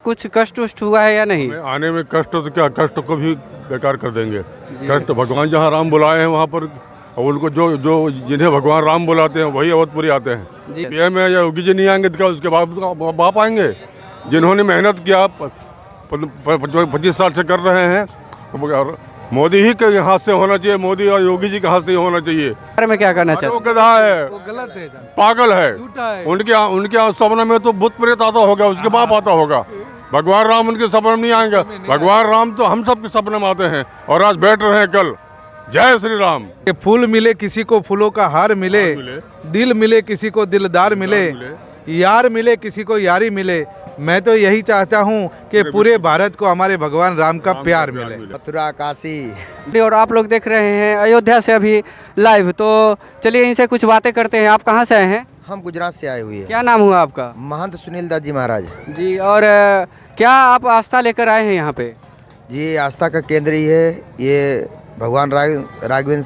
कुछ कष्ट उष्ट हुआ है या नहीं? आने में कष्ट तो क्या, कष्ट को भी बेकार कर देंगे। कष्ट भगवान जहाँ राम बुलाए हैं वहाँ पर, और उनको जो जो जिन्हें भगवान राम बुलाते हैं वही अवधपुरी आते हैं। जी। पीएम या योगी जी नहीं आएंगे तो क्या उसके बाप आएंगे? जिन्होंने मेहनत किया 25 साल से कर रहे हैं, तो मोदी ही के हाथ से होना चाहिए, मोदी और योगी जी के हाथ से ही होना चाहिए। बारे में क्या कहना चाहते वो गधा है, वो गलत है, पागल है। झूठा है। उनके सपने में तो भूत प्रेत आता होगा, उसके बाप आता होगा। भगवान राम उनके सपने में नहीं आएंगे। भगवान राम तो हम सब के सपने में आते हैं और आज बैठ रहे हैं कल। जय श्री राम। कि फूल मिले किसी को फूलों का हार मिले, दिल मिले किसी को दिलदार मिले, यार मिले किसी को यारी मिले। मैं तो यही चाहता हूँ कि पूरे भारत को हमारे भगवान राम का प्यार मिले। मथुरा काशी। और आप लोग देख रहे हैं अयोध्या से अभी लाइव, तो चलिए इनसे कुछ बातें करते हैं। आप कहाँ से आए हैं? हम गुजरात से आए हुए हैं। क्या नाम हुआ आपका? महंत सुनील दास जी महाराज जी। और क्या आप आस्था लेकर आए हैं यहाँ पे? जी। आस्था का केंद्र ही है ये, भगवान राघवेंद्र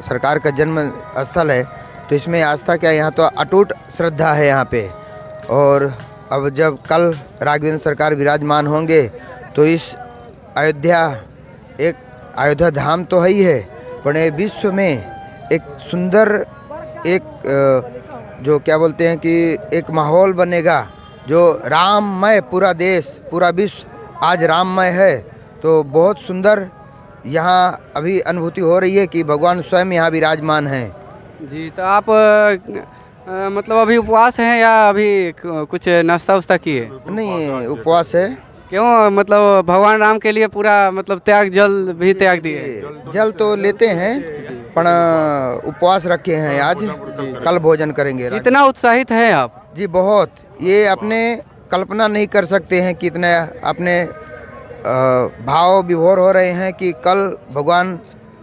सरकार का जन्म स्थल है, तो इसमें आस्था क्या, यहाँ तो अटूट श्रद्धा है यहाँ पे। और अब जब कल राघवेंद्र सरकार विराजमान होंगे तो इस अयोध्या धाम तो है ही है, पर ये विश्व में एक सुंदर जो क्या बोलते हैं कि एक माहौल बनेगा, जो राममय पूरा देश पूरा विश्व आज राममय है। तो बहुत सुंदर यहाँ अभी अनुभूति हो रही है कि भगवान स्वयं यहाँ विराजमान हैं। जी। तो आप मतलब अभी उपवास हैं या अभी कुछ नाश्ता उस्ता किए? नहीं, उपवास है। क्यों? मतलब भगवान राम के लिए पूरा मतलब त्याग, जल भी त्याग दिए? जल तो लेते हैं पर उपवास रखे हैं आज, कल भोजन करेंगे। इतना उत्साहित है आप? जी बहुत। ये अपने कल्पना नहीं कर सकते हैं कि इतने अपने भाव विभोर हो रहे हैं कि कल भगवान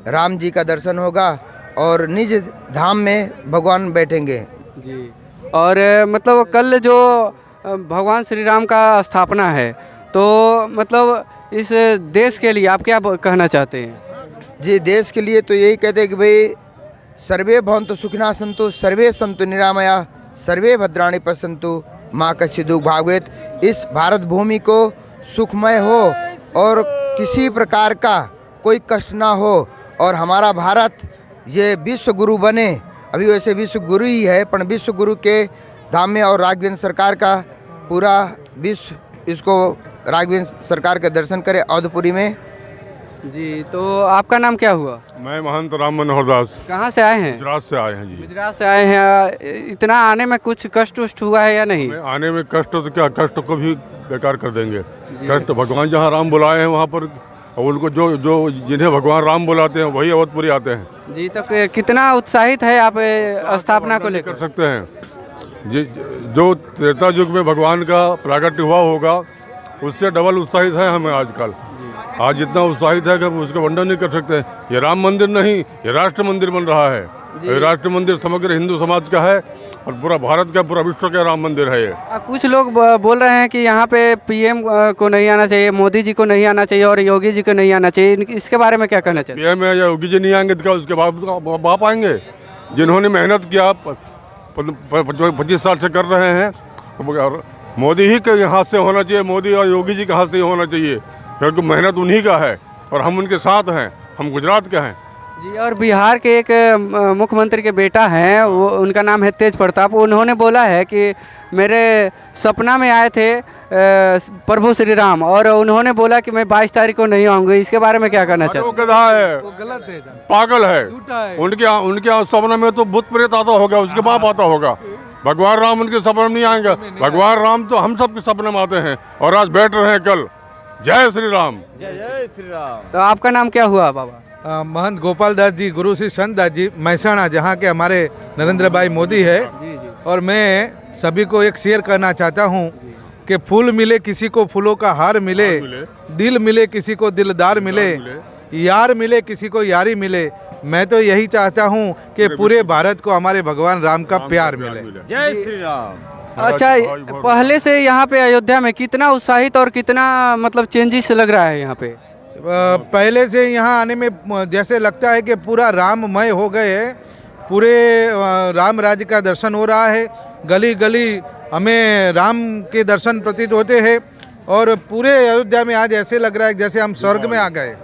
राम जी का दर्शन होगा और निज धाम में भगवान बैठेंगे। जी। और मतलब कल जो भगवान श्री राम का स्थापना है, तो मतलब इस देश के लिए आप क्या कहना चाहते हैं? जी, देश के लिए तो यही कहते हैं कि भाई सर्वे भवन्तु सुखिनः सन्तु, सर्वे सन्तु निरामया, सर्वे भद्राणि पश्यन्तु, माँ कश्चित् दुःख भाग्येत। इस भारत भूमि को सुखमय हो और किसी प्रकार का कोई कष्ट ना हो, और हमारा भारत ये विश्व गुरु बने। अभी वैसे विश्व गुरु ही है, पर विश्व गुरु के धाम में और राघवेंद्र सरकार का पूरा विश्व इसको राघवेंद्र सरकार के दर्शन करे अवधपुरी में। जी। तो आपका नाम क्या हुआ? मैं महंत राम मनोहर दास। कहाँ से आए हैं? गुजरात से आए हैं जी। गुजरात से आए हैं। इतना आने में कुछ कष्ट उष्ट हुआ है या नहीं? आने में कष्ट तो क्या, कष्ट को भी बेकार कर देंगे। कष्ट भगवान जहाँ राम बुलाए हैं वहाँ पर, और उनको जो जो जिन्हें भगवान राम बुलाते हैं वही अवधपुरी आते हैं। जी। तो कितना उत्साहित है आप स्थापना को लेकर? कर सकते हैं जी। जो त्रेता युग में भगवान का प्राकट्य हुआ होगा उससे डबल उत्साहित है हमें आजकल। आज इतना उत्साहित है कि हम उसका वर्णन नहीं कर सकते। ये राम मंदिर नहीं, ये राष्ट्र मंदिर बन रहा है। ये राष्ट्र मंदिर समग्र हिंदू समाज का है और पूरा भारत का, पूरा विश्व का राम मंदिर है ये। कुछ लोग बोल रहे हैं कि यहाँ पे पीएम को नहीं आना चाहिए, मोदी जी को नहीं आना चाहिए और योगी जी को नहीं आना चाहिए। इसके बारे में क्या कहना चाहिए? पीएम या योगी जी नहीं आएंगे तो क्या उसके बाप आएंगे? जिन्होंने मेहनत किया 25 साल से कर रहे हैं, तो मोदी ही के हाथ से होना चाहिए, मोदी और योगी जी के हाथ से ही होना चाहिए, क्योंकि मेहनत उन्हीं का है और हम उनके साथ हैं। हम गुजरात के हैं जी। और बिहार के एक मुख्यमंत्री के बेटा हैं, वो उनका नाम है तेज प्रताप। उन्होंने बोला है कि मेरे सपना में आए थे प्रभु श्री राम, और उन्होंने बोला कि मैं 22 तारीख को नहीं आऊँगा। इसके बारे में क्या कहना चाहते? वो गधा है, वो गलत है, पागल है। झूठा है। उनके सपने में तो भूत प्रेत आता होगा, उसके बाप आता होगा। भगवान राम उनके सपने में नहीं आएंगे। भगवान राम तो हम सब के सपने में आते हैं और आज बैठ रहे हैं कल। जय श्री राम। जय श्री राम। तो आपका नाम क्या हुआ बाबा? महंत गोपाल दास जी, गुरु श्री संत दास जी, महसाणा, जहाँ के हमारे नरेंद्र भाई मोदी है। जी। और मैं सभी को एक शेयर करना चाहता हूँ कि फूल मिले किसी को फूलों का हार मिले, दिल मिले किसी को दिलदार मिले, यार मिले किसी को यारी मिले। मैं तो यही चाहता हूँ कि पूरे भारत को हमारे भगवान राम का प्यार मिले। जय श्री राम। अच्छा, पहले से यहाँ पे अयोध्या में कितना उत्साहित और कितना मतलब चेंजेस लग रहा है यहाँ पे? पहले से यहाँ आने में जैसे लगता है कि पूरा राममय हो गए है। पूरे राम राज्य का दर्शन हो रहा है। गली गली हमें राम के दर्शन प्रतीत होते हैं। और पूरे अयोध्या में आज ऐसे लग रहा है जैसे हम स्वर्ग में आ गए।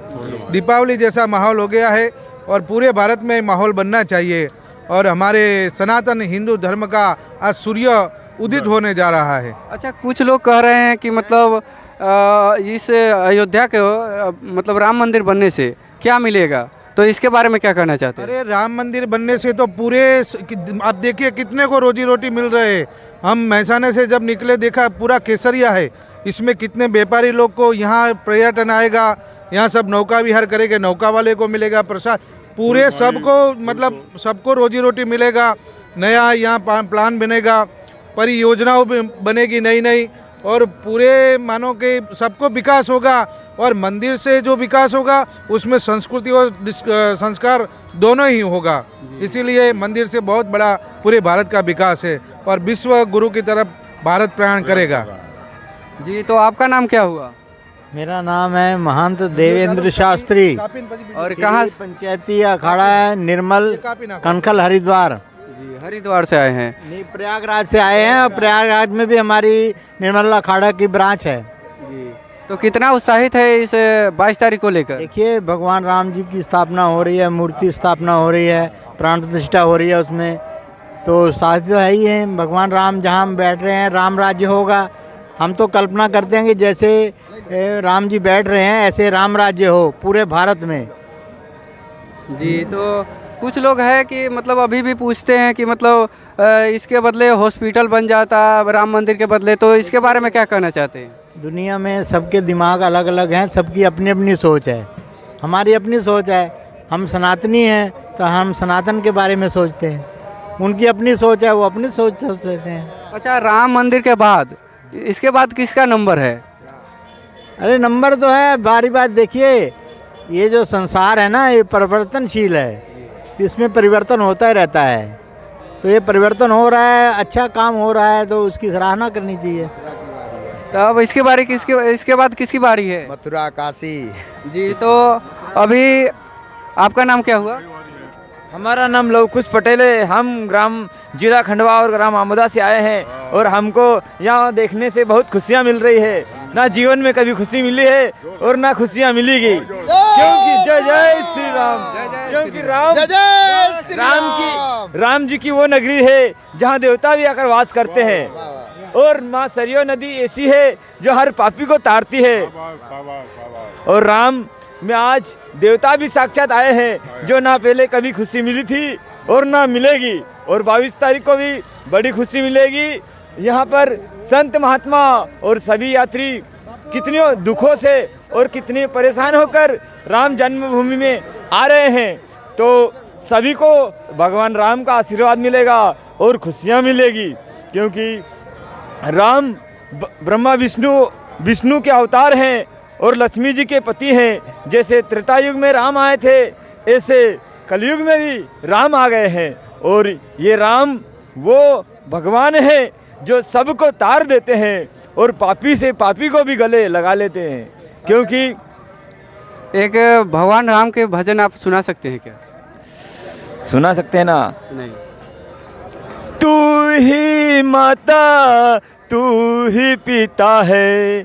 दीपावली जैसा माहौल हो गया है और पूरे भारत में माहौल बनना चाहिए। और हमारे सनातन हिंदू धर्म का आज सूर्य उदित होने जा रहा है। अच्छा, कुछ लोग कह रहे हैं कि मतलब इस अयोध्या के मतलब राम मंदिर बनने से क्या मिलेगा, तो इसके बारे में क्या कहना चाहते हैं? अरे राम मंदिर बनने से तो पूरे आप देखिए कितने को रोजी रोटी मिल रहे हैं। हम महसाने से जब निकले देखा पूरा केसरिया है, इसमें कितने व्यापारी लोग को यहाँ पर्यटन आएगा, यहाँ सब नौका विहार करेंगे, नौका वाले को मिलेगा प्रसाद, पूरे सबको मतलब सबको रोजी रोटी मिलेगा। नया यहाँ प्लान बनेगा, परियोजनाओं बनेगी नई नई, और पूरे मानो कि सबको विकास होगा। और मंदिर से जो विकास होगा उसमें संस्कृति और संस्कार दोनों ही होगा। इसीलिए मंदिर से बहुत बड़ा पूरे भारत का विकास है और विश्व गुरु की तरफ भारत प्रयाण करेगा। जी, तो आपका नाम क्या हुआ? मेरा नाम है महंत देवेंद्र शास्त्री और कहाँ? पंचायती अखाड़ा है निर्मल कनखल हरिद्वार। जी, हरिद्वार से आए हैं। नहीं, प्रयागराज से आए हैं और प्रयागराज में भी हमारी निर्मल अखाड़ा की ब्रांच है। जी, तो कितना उत्साहित है इस 22 तारीख को लेकर? देखिए, भगवान राम जी की स्थापना हो रही है, मूर्ति स्थापना हो रही है, प्राण प्रतिष्ठा हो रही है उसमें, तो साथ तो है ही है। भगवान राम जहाँ हम बैठ रहे हैं राम राज्य होगा। हम तो कल्पना करते हैं कि जैसे राम जी बैठ रहे हैं ऐसे राम राज्य हो पूरे भारत में। जी, तो कुछ लोग हैं कि मतलब अभी भी पूछते हैं कि मतलब इसके बदले हॉस्पिटल बन जाता राम मंदिर के बदले, तो इसके बारे में क्या कहना चाहते हैं? दुनिया में सबके दिमाग अलग अलग हैं, सबकी अपनी अपनी सोच है। हमारी अपनी सोच है, हम सनातनी हैं तो हम सनातन के बारे में सोचते हैं। उनकी अपनी सोच है, वो अपनी सोच सोचते हैं। अच्छा, राम मंदिर के बाद इसके बाद किसका नंबर है? अरे नंबर तो है, बारी बात देखिए, ये जो संसार है ना ये परिवर्तनशील है, इसमें परिवर्तन होता ही रहता है। तो ये परिवर्तन हो रहा है, अच्छा काम हो रहा है तो उसकी सराहना करनी चाहिए। तो अब इसके बाद किसकी बारी है? मथुरा काशी। जी, तो अभी आपका नाम क्या हुआ? हमारा नाम लवकुश पटेल है। हम ग्राम जिला खंडवा और ग्राम आमोदा से आए हैं और हमको यहाँ देखने से बहुत खुशियाँ मिल रही है। ना जीवन में कभी खुशी मिली है और ना खुशियाँ मिलेगी, क्योंकि जय जय श्री राम, क्योंकि राम जी की वो नगरी है जहाँ देवता भी आकर वास करते हैं। और माँ सरयू नदी ऐसी है जो हर पापी को तारती है। और राम में आज देवता भी साक्षात आए हैं, जो ना पहले कभी खुशी मिली थी और ना मिलेगी। और 22 तारीख को भी बड़ी खुशी मिलेगी। यहाँ पर संत महात्मा और सभी यात्री कितने दुखों से और कितने परेशान होकर राम जन्मभूमि में आ रहे हैं, तो सभी को भगवान राम का आशीर्वाद मिलेगा और खुशियाँ मिलेगी। क्योंकि राम ब्रह्मा विष्णु के अवतार हैं और लक्ष्मी जी के पति हैं। जैसे त्रेता युग में राम आए थे, ऐसे कलयुग में भी राम आ गए हैं। और ये राम वो भगवान हैं जो सबको तार देते हैं और पापी से पापी को भी गले लगा लेते हैं। क्योंकि एक भगवान राम के भजन आप सुना सकते हैं क्या? सुना सकते हैं ना? नहीं। तू ही माता तू ही पिता है,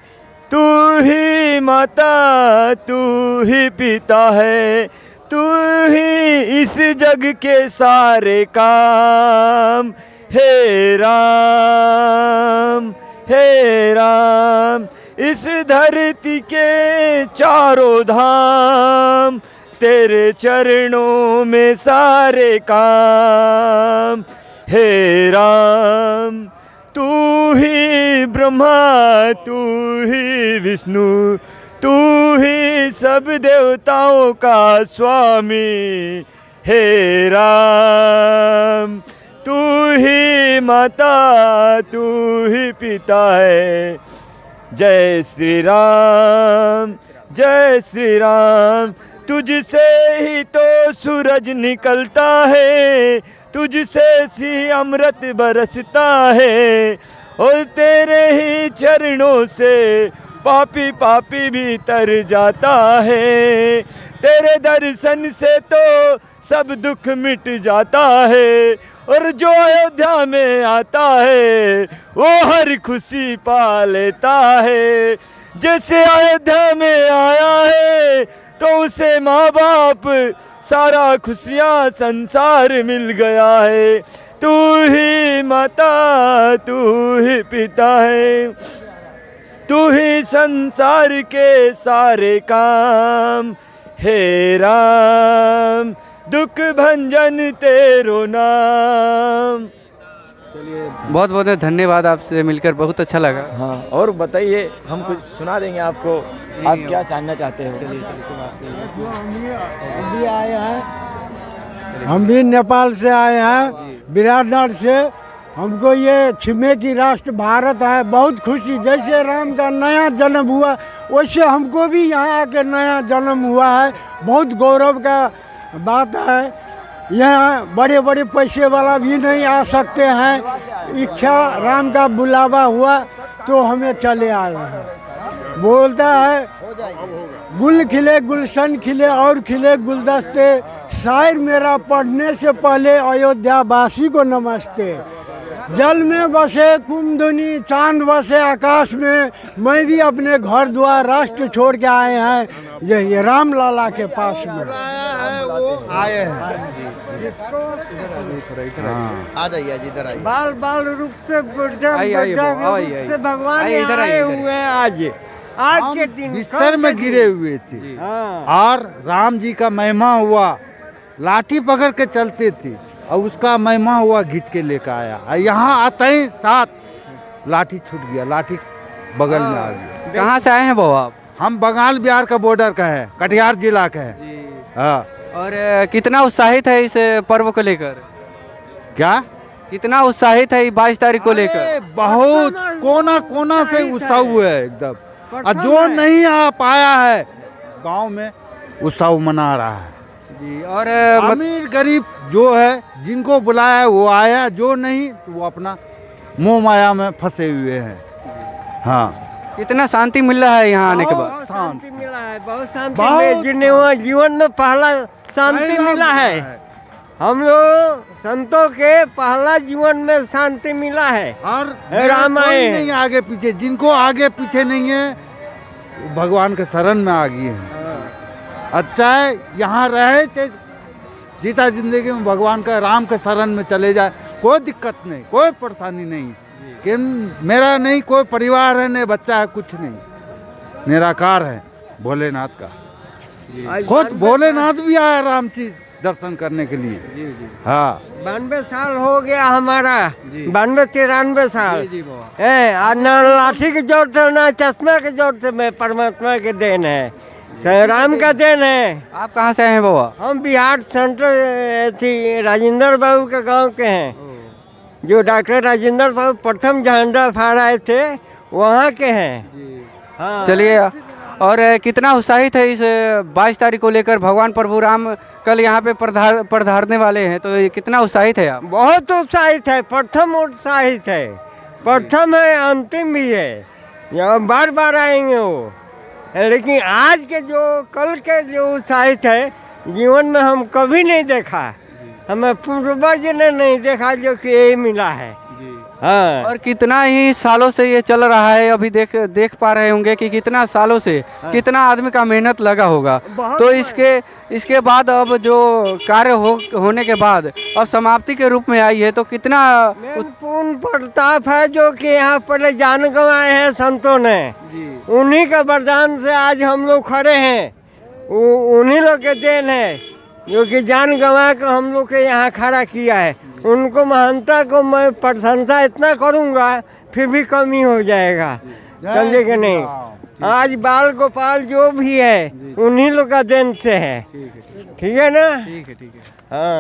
तू ही माता तू ही पिता है, तू ही इस जग के सारे काम, हे राम हे राम। इस धरती के चारों धाम, तेरे चरणों में सारे काम, हे राम। तू ही ब्रह्मा तू ही विष्णु, तू ही सब देवताओं का स्वामी, हे राम। तू ही माता तू ही पिता है। जय श्री राम जय श्री राम। तुझसे ही तो सूरज निकलता है, तुझसे सी अमृत बरसता है, और तेरे ही चरणों से पापी पापी भी तर जाता है। तेरे दर्शन से तो सब दुख मिट जाता है, और जो अयोध्या में आता है वो हर खुशी पा लेता है। जैसे अयोध्या में आया है तो उसे माँ बाप सारा खुशियाँ संसार मिल गया है। तू ही माता तू ही पिता है, तू ही संसार के सारे काम, हे राम दुख भंजन तेरो नाम। चलिए बहुत बहुत धन्यवाद, आपसे मिलकर बहुत अच्छा लगा। हाँ, और बताइए, हम कुछ सुना देंगे आपको, आप क्या जानना चाहते हो? अभी आए हैं, हम भी नेपाल से आए हैं, विराटनगर से। हमको ये छिमेकी राष्ट्र भारत है, बहुत खुशी। जैसे राम का नया जन्म हुआ वैसे हमको भी यहाँ आके नया जन्म हुआ है, बहुत गौरव का बात है। यहाँ बड़े बड़े पैसे वाला भी नहीं आ सकते हैं, इच्छा राम का बुलावा हुआ तो हमें चले आए हैं। बोलता है गुल खिले गुलशन खिले और खिले गुलदस्ते, शायर मेरा पढ़ने से पहले अयोध्या वासी को नमस्ते। जल में बसे कुमधुनी चांद बसे आकाश में, मैं भी अपने घर द्वार राष्ट्र छोड़ के आए हैं ये राम लाला के पास में आए हैं। आ जाइए जी, इधर आइए। बाल बाल रूप से बुढ़ा रूप से भगवान आए हुए हैं आज के दिन बिस्तर में गिरे हुए थे और राम जी का महिमा हुआ, लाठी पकड़ के चलते थे और उसका महिमा हुआ, घिंच के लेकर आया। और यहाँ आते ही साथ लाठी छूट गया, लाठी बगल में आ गया। कहाँ से आए हैं बाबा आप? हम बंगाल बिहार का बॉर्डर का है, कटिहार जिला का है। हाँ। और कितना उत्साहित है इस पर्व को लेकर? क्या कितना उत्साहित है 22 तारीख को लेकर? अरे बहुत कोना कोना से उत्साह है एकदम, और जो नहीं आ पाया है गांव में उत्सव मना रहा है जी। और अमीर गरीब जो है जिनको बुलाया है वो आया, जो नहीं तो वो अपना मोह माया में फंसे हुए हैं। हाँ, कितना शांति मिल रहा है यहाँ आने के बाद? शांति मिला है, बहुत शांति मिला। जिन्हें वहाँ जीवन में पहला शांति मिला है, हम लोग संतों के पहला जीवन में शांति मिला है। और राम कोई आए नहीं आगे पीछे, जिनको आगे पीछे नहीं है वो भगवान के शरण में आ गए हैं। अच्छा है यहाँ रहे चाहे जीता जिंदगी में भगवान का राम के शरण में चले जाए, कोई दिक्कत नहीं, कोई परेशानी नहीं। कि मेरा नहीं कोई परिवार है, नहीं बच्चा है, कुछ नहीं, निराकार है भोलेनाथ का। खुद भोलेनाथ भी आया राम जी दर्शन करने के लिए। हाँ, 92 साल हो गया हमारा, 92-93 साल है। आज ना लाठी की जरूरत है ना चश्मा की जरूरत है, मैं परमात्मा के देन है, राम का देन है। आप कहाँ से आए हैं बाबा? हम बिहार सेंटर थी राजेंद्र बाबू के गांव के हैं, जो डॉक्टर राजेंद्र बाबू प्रथम झंडा फहराए थे वहाँ के हैं। हाँ। चलिए, और कितना उत्साहित है इस 22 तारीख को लेकर? भगवान प्रभु राम कल यहाँ पे पधारने वाले हैं, तो ये कितना उत्साहित है आप? बहुत उत्साहित है, प्रथम उत्साहित है, प्रथम है, अंतिम भी है। यहाँ बार बार आएंगे वो, लेकिन आज के जो कल के जो उत्साहित है जीवन में हम कभी नहीं देखा, हमें पूर्वज ने नहीं देखा जो कि यही मिला है। हाँ। और कितना ही सालों से ये चल रहा है, अभी देख पा रहे होंगे कि कितना सालों से कितना आदमी का मेहनत लगा होगा। तो इसके बाद अब जो कार्य होने के बाद अब समाप्ति के रूप में आई है, तो कितना पूर्ण प्रताप है जो कि यहाँ पर जान गंवाए हैं संतों ने, उन्हीं का वरदान से आज हम लोग खड़े हैं, उन्हीं लोग के देन है जो कि जान गंवा कर हम लोग के यहाँ खड़ा किया है। उनको महानता को मैं प्रशंसा इतना करूँगा फिर भी कमी हो जाएगा, समझे कि नहीं। आज बाल गोपाल जो भी है उन्हीं लोग का देन से है, ठीक है ना। ठीक है। हाँ।